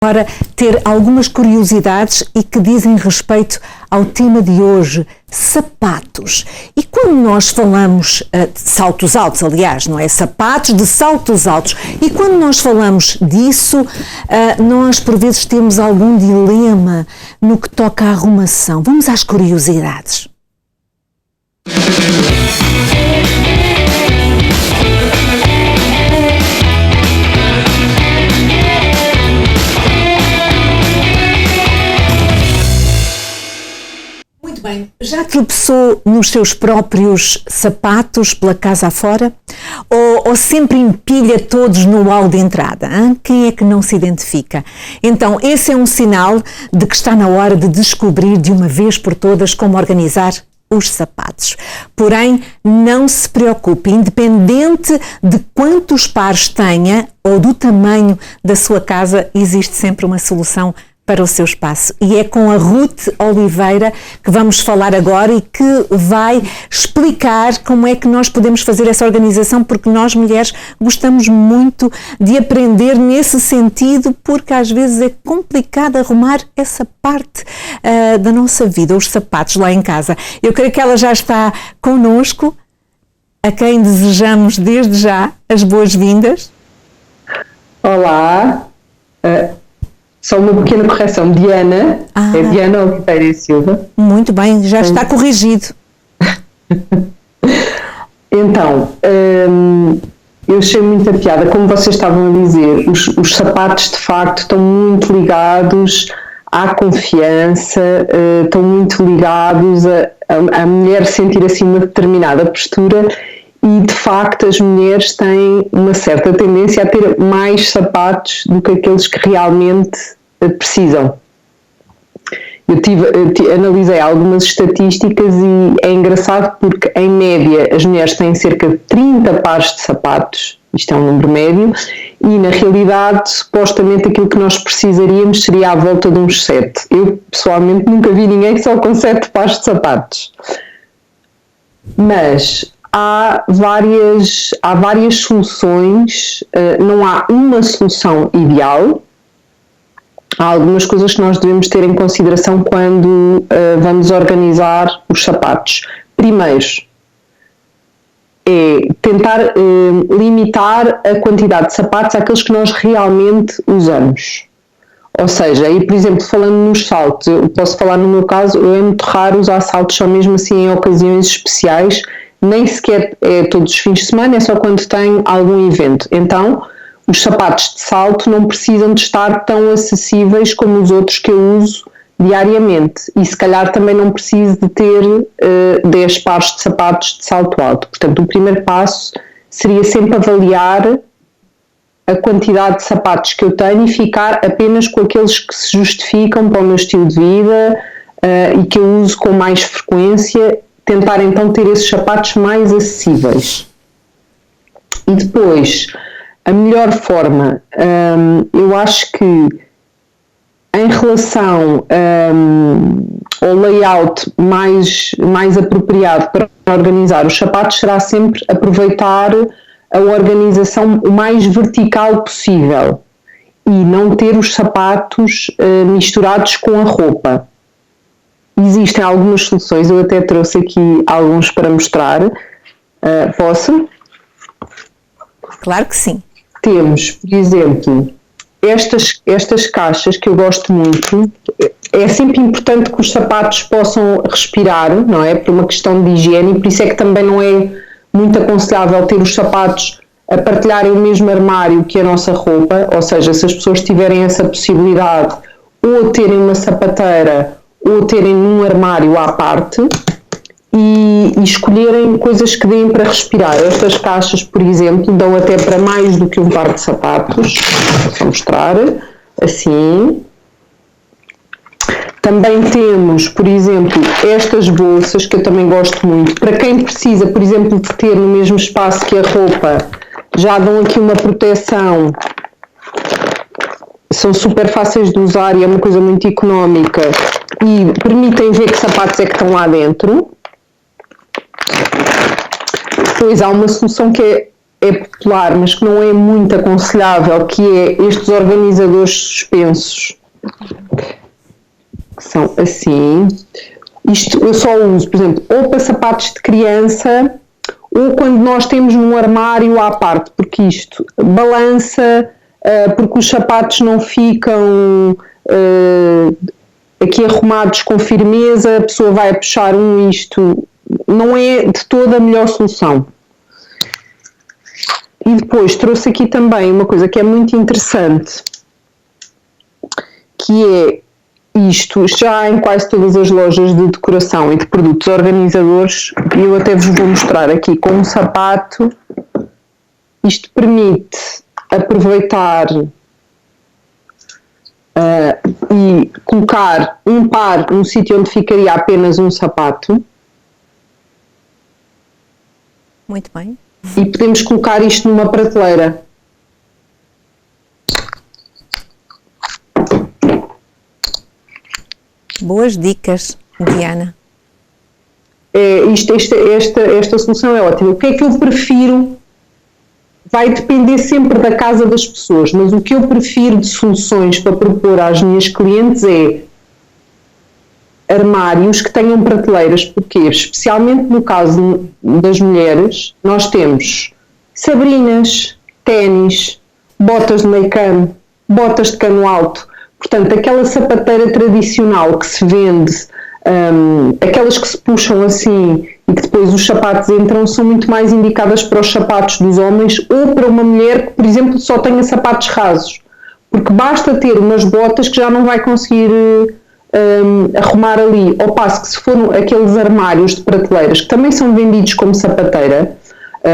agora ter algumas curiosidades e que dizem respeito ao tema de hoje, sapatos. E quando nós falamos de saltos altos, aliás, não é? Sapatos de saltos altos. E quando nós falamos disso, nós por vezes temos algum dilema no que toca à arrumação. Vamos às curiosidades. Muito bem, já tropeçou nos seus próprios sapatos pela casa afora? Ou sempre empilha todos no hall de entrada? Hein? Quem é que não se identifica? Então, esse é um sinal de que está na hora de descobrir de uma vez por todas como organizar os sapatos. Porém, não se preocupe, independente de quantos pares tenha ou do tamanho da sua casa, existe sempre uma solução para o seu espaço. E é com a Ruth Oliveira que vamos falar agora e que vai explicar como é que nós podemos fazer essa organização, porque nós mulheres gostamos muito de aprender nesse sentido, porque às vezes é complicado arrumar essa parte da nossa vida, os sapatos lá em casa. Eu creio que ela já está connosco, a quem desejamos desde já as boas-vindas. Olá, só uma pequena correção, Diana, é Diana Oliveira e Silva. Muito bem, já está corrigido. Então, eu achei muita piada, como vocês estavam a dizer, os sapatos de facto estão muito ligados à confiança, estão muito ligados a mulher sentir assim uma determinada postura. E, de facto, as mulheres têm uma certa tendência a ter mais sapatos do que aqueles que realmente precisam. Eu analisei algumas estatísticas e é engraçado porque, em média, as mulheres têm cerca de 30 pares de sapatos, isto é um número médio, e, na realidade, supostamente aquilo que nós precisaríamos seria à volta de uns 7. Eu, pessoalmente, nunca vi ninguém só com 7 pares de sapatos. Mas há várias soluções, não há uma solução ideal. Há algumas coisas que nós devemos ter em consideração quando vamos organizar os sapatos. Primeiro, é tentar limitar a quantidade de sapatos àqueles que nós realmente usamos. Ou seja, aí, por exemplo, falando nos saltos, eu posso falar no meu caso, eu é muito raro usar saltos só mesmo assim em ocasiões especiais, nem sequer é todos os fins de semana, é só quando tenho algum evento. Então, os sapatos de salto não precisam de estar tão acessíveis como os outros que eu uso diariamente. E se calhar também não preciso de ter 10 pares de sapatos de salto alto. Portanto, o primeiro passo seria sempre avaliar a quantidade de sapatos que eu tenho e ficar apenas com aqueles que se justificam para o meu estilo de vida e que eu uso com mais frequência. Tentar então ter esses sapatos mais acessíveis. E depois, a melhor forma, eu acho que em relação ao layout mais apropriado para organizar os sapatos será sempre aproveitar a organização o mais vertical possível e não ter os sapatos misturados com a roupa. Existem algumas soluções, eu até trouxe aqui alguns para mostrar. Posso? Claro que sim. Temos, por exemplo, estas caixas que eu gosto muito. É sempre importante que os sapatos possam respirar, não é? Por uma questão de higiene, e por isso é que também não é muito aconselhável ter os sapatos a partilharem o mesmo armário que a nossa roupa, ou seja, se as pessoas tiverem essa possibilidade, ou terem uma sapateira ou terem num armário à parte e escolherem coisas que deem para respirar. Estas caixas, por exemplo, dão até para mais do que um par de sapatos. Vou mostrar, assim. Também temos, por exemplo, estas bolsas que eu também gosto muito. Para quem precisa, por exemplo, de ter no mesmo espaço que a roupa, já dão aqui uma proteção. São super fáceis de usar e é uma coisa muito económica e permitem ver que sapatos é que estão lá dentro. Depois há uma solução que é é popular, mas que não é muito aconselhável, que é estes organizadores suspensos, que são assim. Isto eu só uso, por exemplo, ou para sapatos de criança, ou quando nós temos num armário à parte, porque isto balança, porque os sapatos não ficam aqui arrumados com firmeza, a pessoa vai puxar isto não é de toda a melhor solução. E depois trouxe aqui também uma coisa que é muito interessante, que é isto já há em quase todas as lojas de decoração e de produtos organizadores, e eu até vos vou mostrar aqui com um sapato. Isto permite aproveitar e colocar um par num sítio onde ficaria apenas um sapato. Muito bem. E podemos colocar isto numa prateleira. Boas dicas, Diana. Esta solução é ótima. O que é que eu prefiro? Vai depender sempre da casa das pessoas, mas o que eu prefiro de soluções para propor às minhas clientes é armários que tenham prateleiras, porque especialmente no caso das mulheres, nós temos sabrinas, ténis, botas de meio cano, botas de cano alto, portanto aquela sapateira tradicional que se vende, aquelas que se puxam assim e que depois os sapatos entram, são muito mais indicadas para os sapatos dos homens ou para uma mulher que, por exemplo, só tenha sapatos rasos, porque basta ter umas botas que já não vai conseguir arrumar ali, ao passo que se for aqueles armários de prateleiras que também são vendidos como sapateira,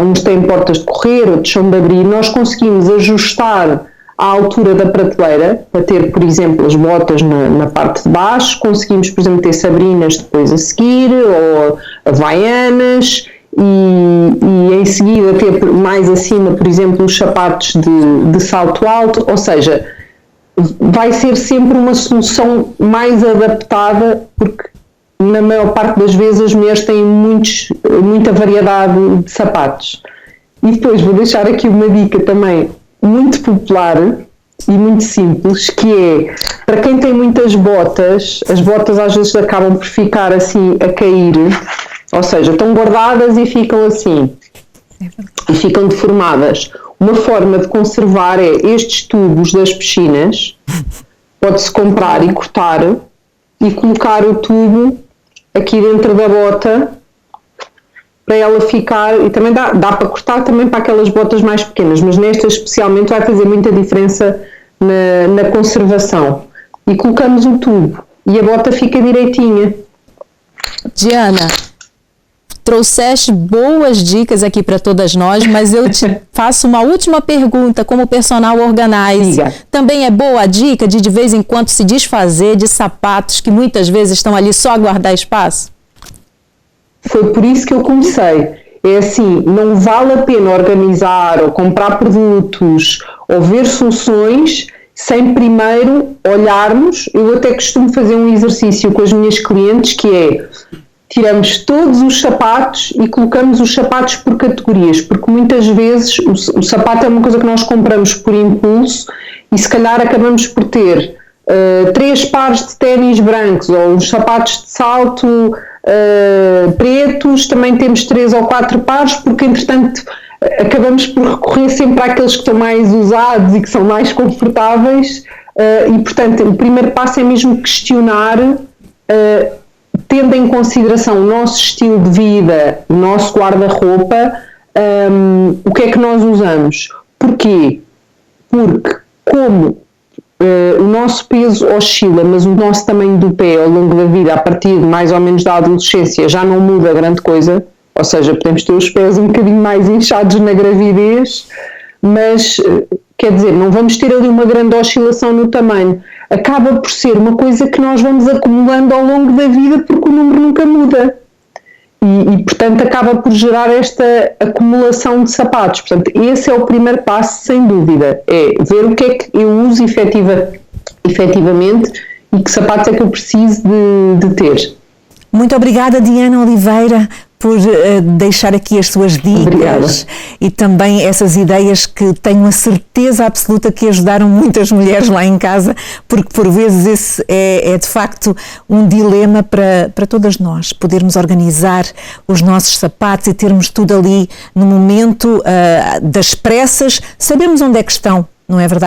uns têm portas de correr, outros são de abrir, nós conseguimos ajustar à altura da prateleira para ter, por exemplo, as botas na parte de baixo, conseguimos, por exemplo, ter sabrinas depois a seguir, ou havaianas, e em seguida ter mais acima, por exemplo, os sapatos de salto alto, ou seja, vai ser sempre uma solução mais adaptada, porque na maior parte das vezes as mulheres têm muita variedade de sapatos. E depois vou deixar aqui uma dica também muito popular e muito simples, que é, para quem tem muitas botas, as botas às vezes acabam por ficar assim a cair, ou seja, estão guardadas e ficam assim, e ficam deformadas. Uma forma de conservar é estes tubos das piscinas, pode-se comprar e cortar e colocar o tubo aqui dentro da bota para ela ficar, e também dá para cortar também para aquelas botas mais pequenas, mas nestas especialmente vai fazer muita diferença na conservação. E colocamos o tubo e a bota fica direitinha. Diana, trouxeste boas dicas aqui para todas nós, mas eu te faço uma última pergunta como personal organizer. Diga. Também é boa a dica de vez em quando se desfazer de sapatos que muitas vezes estão ali só a guardar espaço? Foi por isso que eu comecei. É assim, não vale a pena organizar ou comprar produtos ou ver soluções sem primeiro olharmos. Eu até costumo fazer um exercício com as minhas clientes, que é: tiramos todos os sapatos e colocamos os sapatos por categorias, porque muitas vezes o sapato é uma coisa que nós compramos por impulso e se calhar acabamos por ter 3 pares de ténis brancos ou uns sapatos de salto pretos, também temos 3 ou 4 pares, porque entretanto acabamos por recorrer sempre àqueles que estão mais usados e que são mais confortáveis, e portanto o primeiro passo é mesmo questionar, tendo em consideração o nosso estilo de vida, o nosso guarda-roupa, o que é que nós usamos. Porquê? Porque como o nosso peso oscila, mas o nosso tamanho do pé ao longo da vida, a partir de mais ou menos da adolescência, já não muda grande coisa, ou seja, podemos ter os pés um bocadinho mais inchados na gravidez, mas quer dizer, não vamos ter ali uma grande oscilação no tamanho. Acaba por ser uma coisa que nós vamos acumulando ao longo da vida, porque o número nunca muda. E portanto acaba por gerar esta acumulação de sapatos. Portanto, esse é o primeiro passo, sem dúvida, é ver o que é que eu uso efetivamente e que sapatos é que eu preciso de ter. Muito obrigada, Diana Oliveira, por deixar aqui as suas dicas. Obrigada. E também essas ideias que tenho a certeza absoluta que ajudaram muitas mulheres lá em casa, porque por vezes esse é de facto um dilema para todas nós, podermos organizar os nossos sapatos e termos tudo ali no momento das pressas, sabemos onde é que estão, não é verdade?